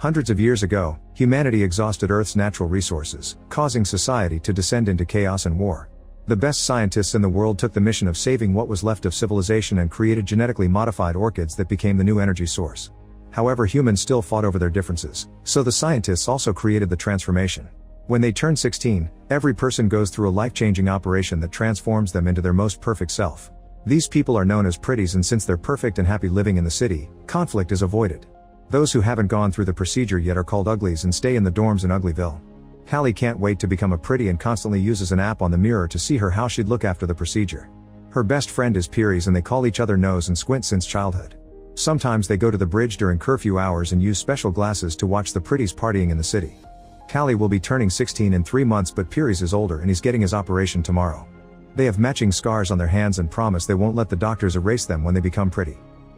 Hundreds of years ago, humanity exhausted Earth's natural resources, causing society to descend into chaos and war. The best scientists in the world took the mission of saving what was left of civilization and created genetically modified orchids that became the new energy source. However, humans still fought over their differences, so the scientists also created the transformation. When they turn 16, every person goes through a life-changing operation that transforms them into their most perfect self. These people are known as pretties, and since they're perfect and happy living in the city, conflict is avoided. Those who haven't gone through the procedure yet are called uglies and stay in the dorms in Uglyville. Callie can't wait to become a pretty and constantly uses an app on the mirror to see how she'd look after the procedure. Her best friend is Piries, and they call each other Nose and Squint since childhood. Sometimes they go to the bridge during curfew hours and use special glasses to watch the pretties partying in the city. Callie will be turning 16 in 3 months, but Piries is older and he's getting his operation tomorrow. They have matching scars on their hands and promise they won't let the doctors erase them when they become pretty.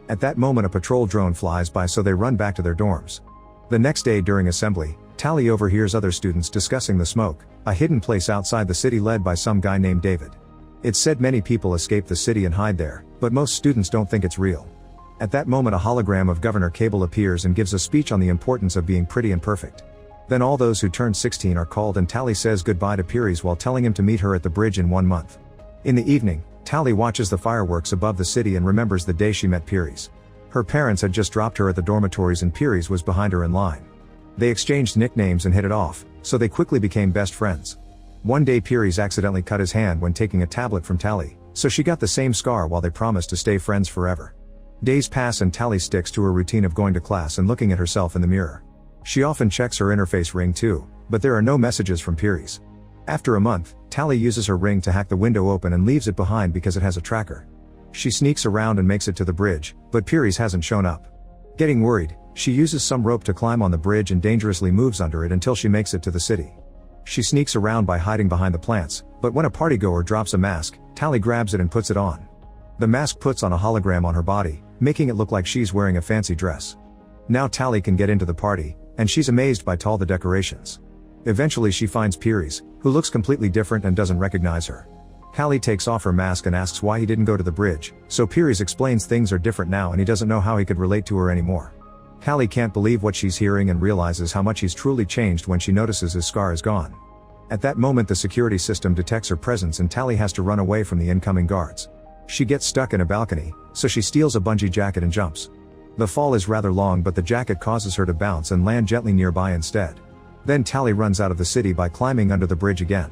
At that moment a patrol drone flies by, so they run back to their dorms. The next day during assembly, Tally overhears other students discussing the Smoke, a hidden place outside the city led by some guy named David. It's said many people escape the city and hide there, but most students don't think it's real. At that moment a hologram of Governor Cable appears and gives a speech on the importance of being pretty and perfect. Then all those who turned 16 are called, and Tally says goodbye to Piries while telling him to meet her at the bridge in 1 month. In the evening, Tally watches the fireworks above the city and remembers the day she met Piries. Her parents had just dropped her at the dormitories and Piries was behind her in line. They exchanged nicknames and hit it off, so they quickly became best friends. One day Piries accidentally cut his hand when taking a tablet from Tally, so she got the same scar while they promised to stay friends forever. Days pass and Tally sticks to her routine of going to class and looking at herself in the mirror. She often checks her interface ring too, but there are no messages from Piries. After a month, Tally uses her ring to hack the window open and leaves it behind because it has a tracker. She sneaks around and makes it to the bridge, but Piries hasn't shown up. Getting worried, she uses some rope to climb on the bridge and dangerously moves under it until she makes it to the city. She sneaks around by hiding behind the plants, but when a partygoer drops a mask, Tally grabs it and puts it on. The mask puts on a hologram on her body, making it look like she's wearing a fancy dress. Now Tally can get into the party, and she's amazed by all the decorations. Eventually she finds Piries, who looks completely different and doesn't recognize her. Callie takes off her mask and asks why he didn't go to the bridge, so Piries explains things are different now and he doesn't know how he could relate to her anymore. Callie can't believe what she's hearing and realizes how much he's truly changed when she notices his scar is gone. At that moment the security system detects her presence and Tally has to run away from the incoming guards. She gets stuck in a balcony, so she steals a bungee jacket and jumps. The fall is rather long, but the jacket causes her to bounce and land gently nearby instead. Then Tally runs out of the city by climbing under the bridge again.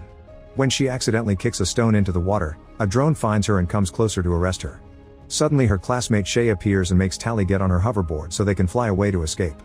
When she accidentally kicks a stone into the water, a drone finds her and comes closer to arrest her. Suddenly her classmate Shay appears and makes Tally get on her hoverboard so they can fly away to escape.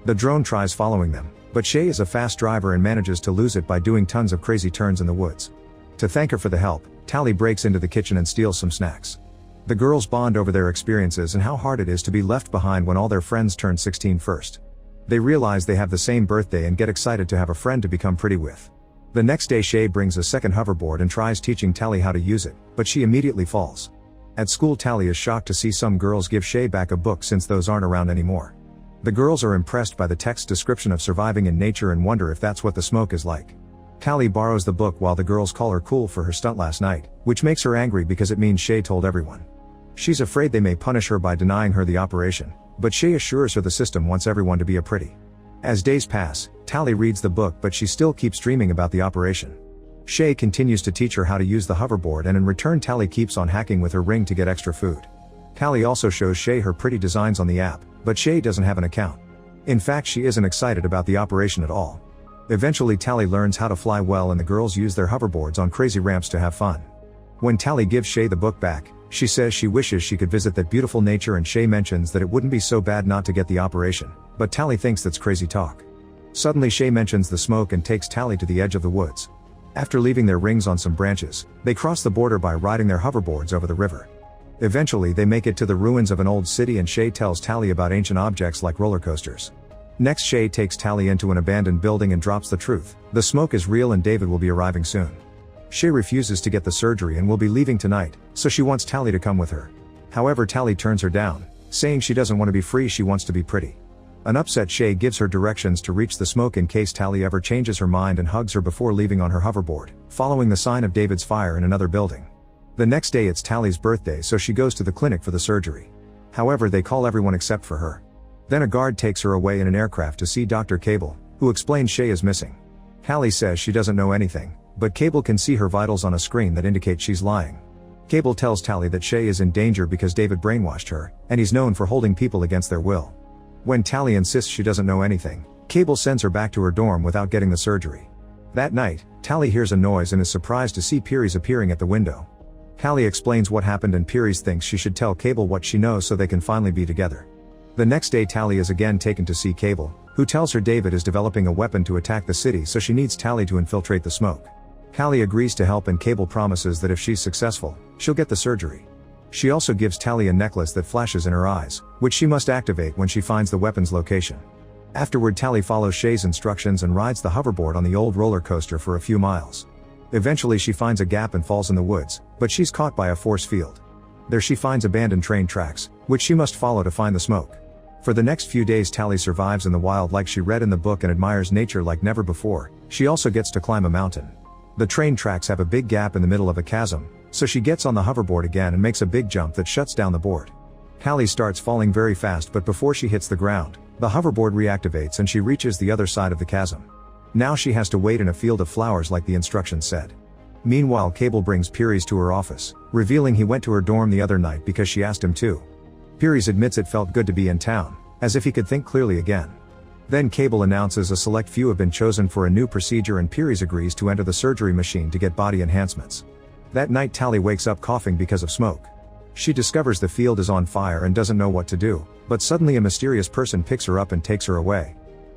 The drone tries following them, but Shay is a fast driver and manages to lose it by doing tons of crazy turns in the woods. To thank her for the help, Tally breaks into the kitchen and steals some snacks. The girls bond over their experiences and how hard it is to be left behind when all their friends turn 16 first. They realize they have the same birthday and get excited to have a friend to become pretty with. The next day Shay brings a second hoverboard and tries teaching Tally how to use it, but she immediately falls. At school Tally is shocked to see some girls give Shay back a book since those aren't around anymore. The girls are impressed by the text description of surviving in nature and wonder if that's what the smoke is like. Tally borrows the book while the girls call her cool for her stunt last night, which makes her angry because it means Shay told everyone. She's afraid they may punish her by denying her the operation, but Shay assures her the system wants everyone to be a pretty. As days pass, Tally reads the book but she still keeps dreaming about the operation. Shay continues to teach her how to use the hoverboard and in return Tally keeps on hacking with her ring to get extra food. Tally also shows Shay her pretty designs on the app, but Shay doesn't have an account. In fact she isn't excited about the operation at all. Eventually Tally learns how to fly well and the girls use their hoverboards on crazy ramps to have fun. When Tally gives Shay the book back, she says she wishes she could visit that beautiful nature and Shay mentions that it wouldn't be so bad not to get the operation, but Tally thinks that's crazy talk. Suddenly Shay mentions the smoke and takes Tally to the edge of the woods. After leaving their rings on some branches, they cross the border by riding their hoverboards over the river. Eventually they make it to the ruins of an old city and Shay tells Tally about ancient objects like roller coasters. Next Shay takes Tally into an abandoned building and drops the truth: the smoke is real and David will be arriving soon. Shay refuses to get the surgery and will be leaving tonight, so she wants Tally to come with her. However Tally turns her down, saying she doesn't want to be free, she wants to be pretty. An upset Shay gives her directions to reach the smoke in case Tally ever changes her mind and hugs her before leaving on her hoverboard, following the sign of David's fire in another building. The next day it's Tally's birthday so she goes to the clinic for the surgery. However they call everyone except for her. Then a guard takes her away in an aircraft to see Dr. Cable, who explains Shay is missing. Hallie says she doesn't know anything, but Cable can see her vitals on a screen that indicates she's lying. Cable tells Tally that Shay is in danger because David brainwashed her, and he's known for holding people against their will. When Tally insists she doesn't know anything, Cable sends her back to her dorm without getting the surgery. That night, Tally hears a noise and is surprised to see Piries appearing at the window. Hallie explains what happened and Piries thinks she should tell Cable what she knows so they can finally be together. The next day Tally is again taken to see Cable, who tells her David is developing a weapon to attack the city, so she needs Tally to infiltrate the smoke. Hallie agrees to help and Cable promises that if she's successful, she'll get the surgery. She also gives Tally a necklace that flashes in her eyes, which she must activate when she finds the weapon's location. Afterward Tally follows Shay's instructions and rides the hoverboard on the old roller coaster for a few miles. Eventually she finds a gap and falls in the woods, but she's caught by a force field. There she finds abandoned train tracks, which she must follow to find the smoke. For the next few days Tally survives in the wild like she read in the book and admires nature like never before. She also gets to climb a mountain. The train tracks have a big gap in the middle of a chasm, so she gets on the hoverboard again and makes a big jump that shuts down the board. Hallie starts falling very fast, but before she hits the ground, the hoverboard reactivates and she reaches the other side of the chasm. Now she has to wait in a field of flowers like the instructions said. Meanwhile Cable brings Piries to her office, revealing he went to her dorm the other night because she asked him to. Piries admits it felt good to be in town, as if he could think clearly again. Then Cable announces a select few have been chosen for a new procedure and Piries agrees to enter the surgery machine to get body enhancements. That night Tally wakes up coughing because of smoke. She discovers the field is on fire and doesn't know what to do, but suddenly a mysterious person picks her up and takes her away.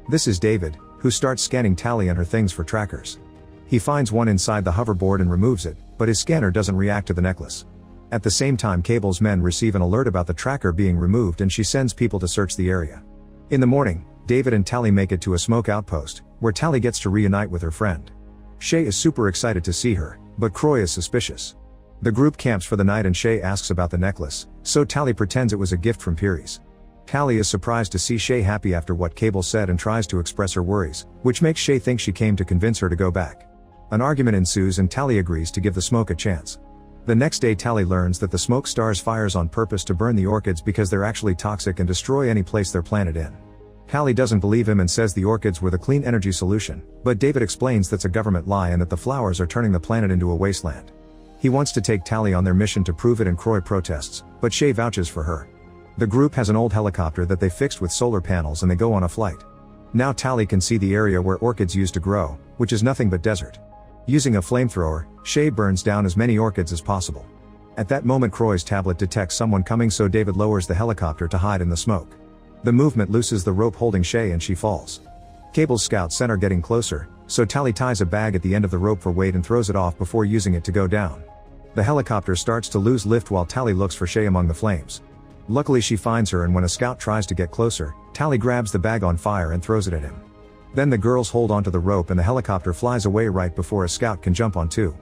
This is David, who starts scanning Tally and her things for trackers. He finds one inside the hoverboard and removes it, but his scanner doesn't react to the necklace. At the same time Cable's men receive an alert about the tracker being removed and she sends people to search the area. In the morning, David and Tally make it to a smoke outpost, where Tally gets to reunite with her friend. Shay is super excited to see her, but Croy is suspicious. The group camps for the night and Shay asks about the necklace, so Tally pretends it was a gift from Piries. Tally is surprised to see Shay happy after what Cable said and tries to express her worries, which makes Shay think she came to convince her to go back. An argument ensues and Tally agrees to give the smoke a chance. The next day Tally learns that the smoke stars fires on purpose to burn the orchids because they're actually toxic and destroy any place they're planted in. Hallie doesn't believe him and says the orchids were the clean energy solution, but David explains that's a government lie and that the flowers are turning the planet into a wasteland. He wants to take Tally on their mission to prove it and Croy protests, but Shay vouches for her. The group has an old helicopter that they fixed with solar panels and they go on a flight. Now Tally can see the area where orchids used to grow, which is nothing but desert. Using a flamethrower, Shay burns down as many orchids as possible. At that moment Croy's tablet detects someone coming, so David lowers the helicopter to hide in the smoke. The movement looses the rope holding Shay and she falls. Cable's scouts scent her getting closer, so Tally ties a bag at the end of the rope for weight and throws it off before using it to go down. The helicopter starts to lose lift while Tally looks for Shay among the flames. Luckily she finds her, and when a scout tries to get closer, Tally grabs the bag on fire and throws it at him. Then the girls hold onto the rope and the helicopter flies away right before a scout can jump on too.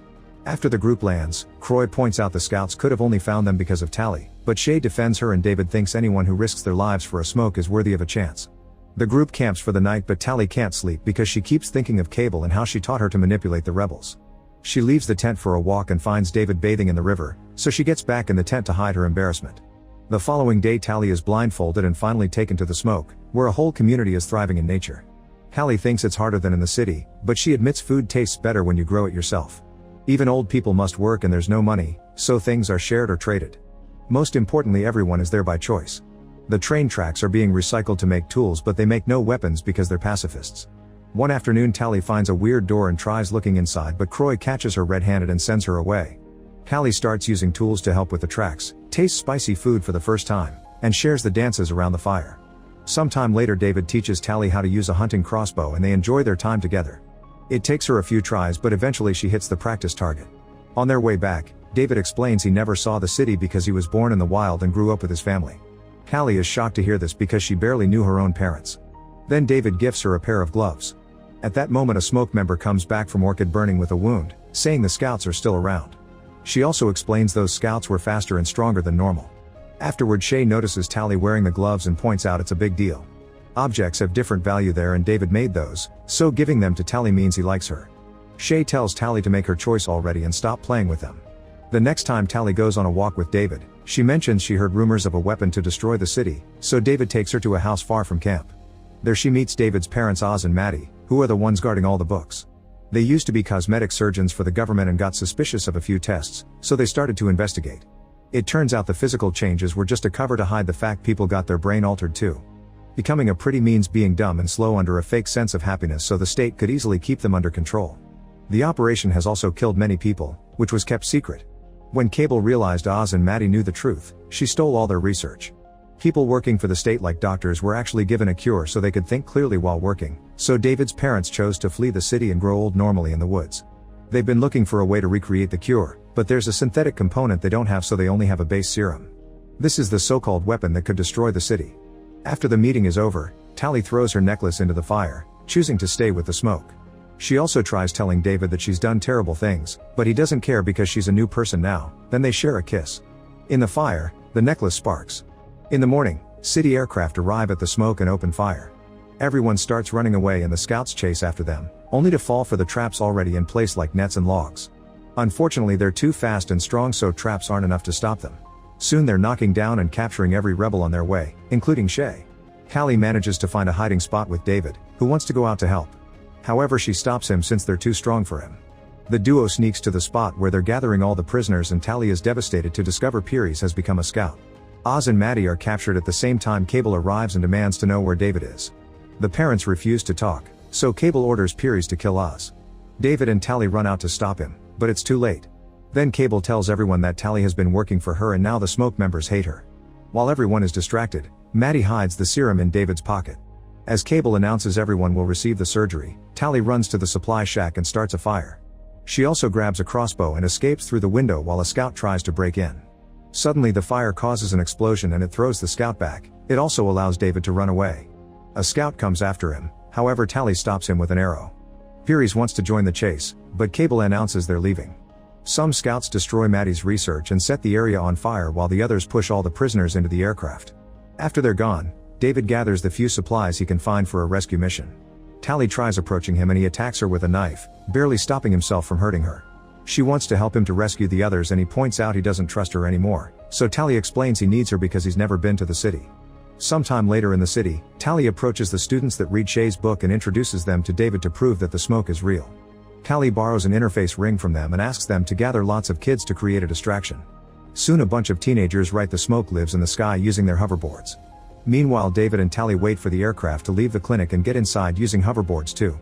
After the group lands, Croy points out the scouts could have only found them because of Tally, but Shay defends her and David thinks anyone who risks their lives for a smoke is worthy of a chance. The group camps for the night, but Tally can't sleep because she keeps thinking of Cable and how she taught her to manipulate the rebels. She leaves the tent for a walk and finds David bathing in the river, so she gets back in the tent to hide her embarrassment. The following day Tally is blindfolded and finally taken to the smoke, where a whole community is thriving in nature. Hallie thinks it's harder than in the city, but she admits food tastes better when you grow it yourself. Even old people must work and there's no money, so things are shared or traded. Most importantly, everyone is there by choice. The train tracks are being recycled to make tools, but they make no weapons because they're pacifists. One afternoon Tally finds a weird door and tries looking inside, but Croy catches her red-handed and sends her away. Hallie starts using tools to help with the tracks, tastes spicy food for the first time, and shares the dances around the fire. Sometime later David teaches Tally how to use a hunting crossbow and they enjoy their time together. It takes her a few tries, but eventually she hits the practice target. On their way back, David explains he never saw the city because he was born in the wild and grew up with his family. Hallie is shocked to hear this because she barely knew her own parents. Then David gifts her a pair of gloves. At that moment a smoke member comes back from orchid burning with a wound, saying the scouts are still around. She also explains those scouts were faster and stronger than normal. Afterward Shay notices Tally wearing the gloves and points out it's a big deal. Objects have different value there and David made those, so giving them to Tally means he likes her. Shay tells Tally to make her choice already and stop playing with them. The next time Tally goes on a walk with David, she mentions she heard rumors of a weapon to destroy the city, so David takes her to a house far from camp. There she meets David's parents Oz and Maddie, who are the ones guarding all the books. They used to be cosmetic surgeons for the government and got suspicious of a few tests, so they started to investigate. It turns out the physical changes were just a cover to hide the fact people got their brain altered too. Becoming a pretty means being dumb and slow under a fake sense of happiness so the state could easily keep them under control. The operation has also killed many people, which was kept secret. When Cable realized Oz and Maddie knew the truth, she stole all their research. People working for the state like doctors were actually given a cure so they could think clearly while working, so David's parents chose to flee the city and grow old normally in the woods. They've been looking for a way to recreate the cure, but there's a synthetic component they don't have, so they only have a base serum. This is the so-called weapon that could destroy the city. After the meeting is over, Tally throws her necklace into the fire, choosing to stay with the smoke. She also tries telling David that she's done terrible things, but he doesn't care because she's a new person now. Then they share a kiss. In the fire, the necklace sparks. In the morning, city aircraft arrive at the smoke and open fire. Everyone starts running away and the scouts chase after them, only to fall for the traps already in place like nets and logs. Unfortunately, they're too fast and strong, so traps aren't enough to stop them. Soon they're knocking down and capturing every rebel on their way, including Shay. Callie manages to find a hiding spot with David, who wants to go out to help. However, she stops him since they're too strong for him. The duo sneaks to the spot where they're gathering all the prisoners, and Tally is devastated to discover Pieris has become a scout. Oz and Maddie are captured at the same time. Cable arrives and demands to know where David is. The parents refuse to talk, so Cable orders Pieris to kill Oz. David and Tally run out to stop him, but it's too late. Then Cable tells everyone that Tally has been working for her and now the smoke members hate her. While everyone is distracted, Maddie hides the serum in David's pocket. As Cable announces everyone will receive the surgery, Tally runs to the supply shack and starts a fire. She also grabs a crossbow and escapes through the window while a scout tries to break in. Suddenly the fire causes an explosion and it throws the scout back. It also allows David to run away. A scout comes after him, however Tally stops him with an arrow. Pieris wants to join the chase, but Cable announces they're leaving. Some scouts destroy Maddie's research and set the area on fire while the others push all the prisoners into the aircraft. After they're gone, David gathers the few supplies he can find for a rescue mission. Tally tries approaching him and he attacks her with a knife, barely stopping himself from hurting her. She wants to help him to rescue the others and he points out he doesn't trust her anymore, so Tally explains he needs her because he's never been to the city. Sometime later in the city, Tally approaches the students that read Shay's book and introduces them to David to prove that the smoke is real. Tally borrows an interface ring from them and asks them to gather lots of kids to create a distraction. Soon a bunch of teenagers write the smoke lives in the sky using their hoverboards. Meanwhile, David and Tally wait for the aircraft to leave the clinic and get inside using hoverboards too.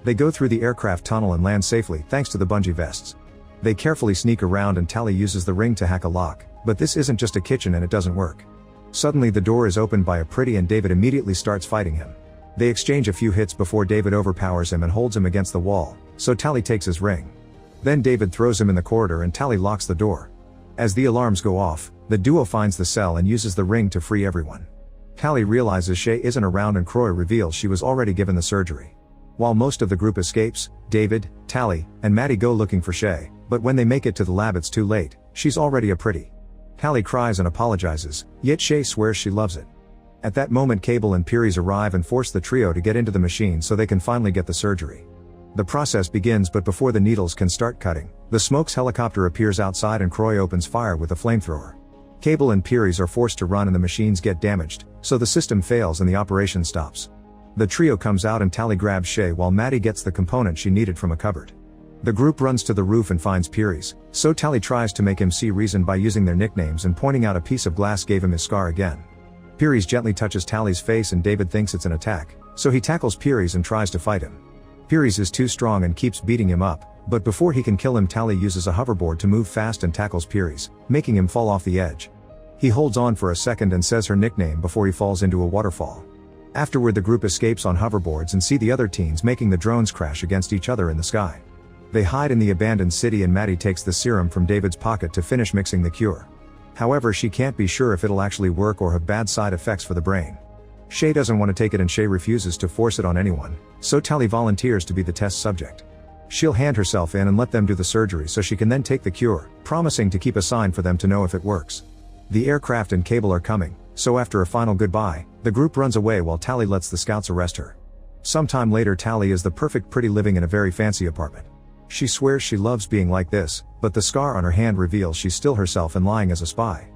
They go through the aircraft tunnel and land safely thanks to the bungee vests. They carefully sneak around and Tally uses the ring to hack a lock, but this isn't just a kitchen and it doesn't work. Suddenly the door is opened by a pretty and David immediately starts fighting him. They exchange a few hits before David overpowers him and holds him against the wall, so Tally takes his ring. Then David throws him in the corridor and Tally locks the door. As the alarms go off, the duo finds the cell and uses the ring to free everyone. Tally realizes Shay isn't around and Croy reveals she was already given the surgery. While most of the group escapes, David, Tally, and Maddie go looking for Shay, but when they make it to the lab it's too late. She's already a pretty. Tally cries and apologizes, yet Shay swears she loves it. At that moment Cable and Pieris arrive and force the trio to get into the machine so they can finally get the surgery. The process begins, but before the needles can start cutting, the Smoke's helicopter appears outside and Croy opens fire with a flamethrower. Cable and Pieris are forced to run and the machines get damaged, so the system fails and the operation stops. The trio comes out and Tally grabs Shay while Maddie gets the component she needed from a cupboard. The group runs to the roof and finds Pieris, so Tally tries to make him see reason by using their nicknames and pointing out a piece of glass gave him his scar again. Pieris gently touches Tally's face and David thinks it's an attack, so he tackles Pieris and tries to fight him. Pieris is too strong and keeps beating him up, but before he can kill him Tally uses a hoverboard to move fast and tackles Pieris, making him fall off the edge. He holds on for a second and says her nickname before he falls into a waterfall. Afterward the group escapes on hoverboards and see the other teens making the drones crash against each other in the sky. They hide in the abandoned city and Maddie takes the serum from David's pocket to finish mixing the cure. However, she can't be sure if it'll actually work or have bad side effects for the brain. Shay doesn't want to take it and Shay refuses to force it on anyone, so Tally volunteers to be the test subject. She'll hand herself in and let them do the surgery so she can then take the cure, promising to keep a sign for them to know if it works. The aircraft and Cable are coming, so after a final goodbye, the group runs away while Tally lets the scouts arrest her. Sometime later Tally is the perfect pretty living in a very fancy apartment. She swears she loves being like this, but the scar on her hand reveals she's still herself and lying as a spy.